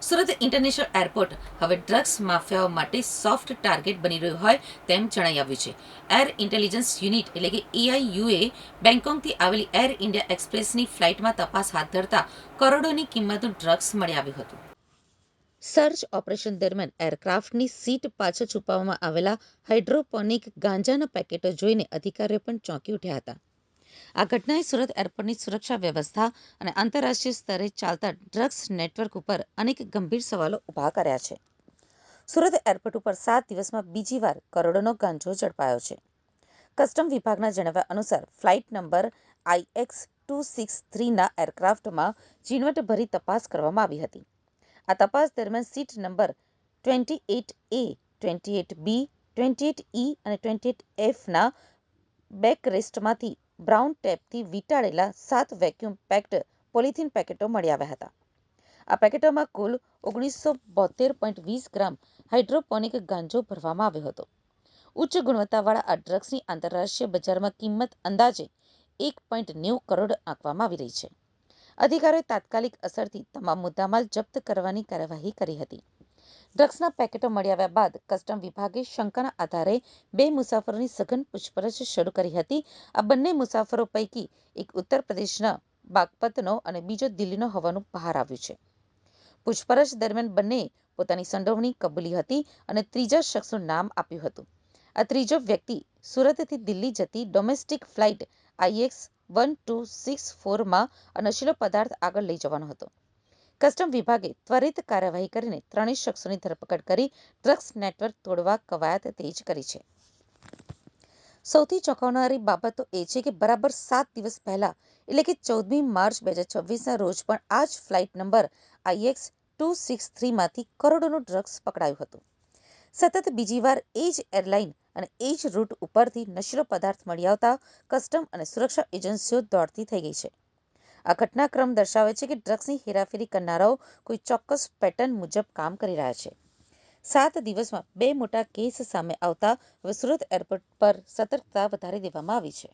Surat international airport હવે drugs માફિયાઓ માટે soft target બની રહ્યું હોય તેમ જણાઈ આવ્યું છે. એર ઇન્ટેલિજન્સ યુનિટ એટલે કે એઆઈયુએ બેંકોકથી આવેલી એર ઇન્ડિયા એક્સપ્રેસની ફ્લાઇટમાં તપાસ હાથ ધરતા કરોડોની કિંમતનું ડ્રગ્સ મળી આવ્યું હતું. સર્ચ ઓપરેશન દરમિયાન એરક્રાફ્ટની સીટ પાછળ છુપાવવામાં આવેલા હાઇડ્રોપોનિક ગાંજાના પેકેટો જોઈને અધિકારીઓ પણ ચોંકી ઉઠ્યા હતા. આ ઘટનાએ સુરત એરપોર્ટની સુરક્ષા વ્યવસ્થા અને આંતરરાષ્ટ્રીય સ્તરે ચાલતા ડ્રગ્સ નેટવર્ક ઉપર અનેક ગંભીર સવાલો ઊભા કર્યા છે. સુરત એરપોર્ટ ઉપર 7 દિવસમાં બીજી વાર કરોડોનો ગાંજો ઝડપાયો છે. કસ્ટમ વિભાગના જણાવ્યા અનુસાર ફ્લાઇટ નંબર IX263ના એરક્રાફ્ટમાં ઝીણવટભરી તપાસ કરવામાં આવી હતી. આ તપાસ દરમિયાન seat number 28A, 28B, 28E અને 28Fના બેકરેસ્ટમાંથી બ્રાઉન ટેપથી વીંટાળેલા 7 વેક્યુમ પેક્ડ પોલિથીન પેકેટો મળી આવ્યા હતા. આ પેકેટોમાં કુલ 1972.20 ગ્રામ હાઇડ્રોપોનિક ગાંજો ભરવામાં આવ્યો હતો. ઉચ્ચ ગુણવત્તાવાળા આ ડ્રગ્સની આંતરરાષ્ટ્રીય બજારમાં કિંમત અંદાજે 1.90 કરોડ આંકવામાં આવી રહી છે. અધિકારીઓએ તાત્કાલિક અસરથી તમામ મુદ્દામાલ જપ્ત કરવાની કાર્યવાહી કરી હતી. ડ્રગ્સના પેકેટો મળી આવ્યા બાદ કસ્ટમ વિભાગે શંકાના આધારે 2 મુસાફરોની સઘન પૂછપરછ શરૂ કરી હતી. આ બંને મુસાફરો પૈકી એક ઉત્તર પ્રદેશના બાગપતનો અને બીજો દિલ્હીનો હોવાનું બહાર આવ્યું છે. પૂછપરછ દરમિયાન બંનેએ પોતાની સંડોવણી કબૂલી હતી અને ત્રીજા શખ્સનું નામ આપ્યું હતું. આ ત્રીજો વ્યક્તિ સુરતથી દિલ્હી જતી ડોમેસ્ટિક ફ્લાઇટ IX1264માં આ નશીલો પદાર્થ આગળ લઈ જવાનો હતો. કસ્ટમ વિભાગે ત્વરિત કાર્યવાહી કરીને ત્રણેય શખ્સોની ધરપકડ કરી ડ્રગ્સ નેટવર્ક તોડવા કવાયત તેજ કરી છે. સૌથી ચોંકાવનારી બાબત તો એ છે કે બરાબર 7 દિવસ પહેલા એટલે કે 14મી માર્ચ 2026ના રોજ પણ આ જ ફ્લાઇટ નંબર IX263માંથી કરોડોનું ડ્રગ્સ પકડાયું હતું. સતત બીજી વાર એ જ એરલાઇન અને એ જ રૂટ ઉપરથી નશીલો પદાર્થ મળી આવતા કસ્ટમ અને સુરક્ષા એજન્સીઓ દોડતી થઈ ગઈ છે. આ ઘટનાક્રમ દર્શાવે છે કે ડ્રગ્સની હેરાફેરી કરનારાઓ કોઈ ચોક્કસ પેટર્ન મુજબ કામ કરી રહ્યા છે. 7 દિવસમાં 2 મોટા કેસ સામે આવતા હવે સુરત એરપોર્ટ પર સતર્કતા વધારી દેવામાં આવી છે.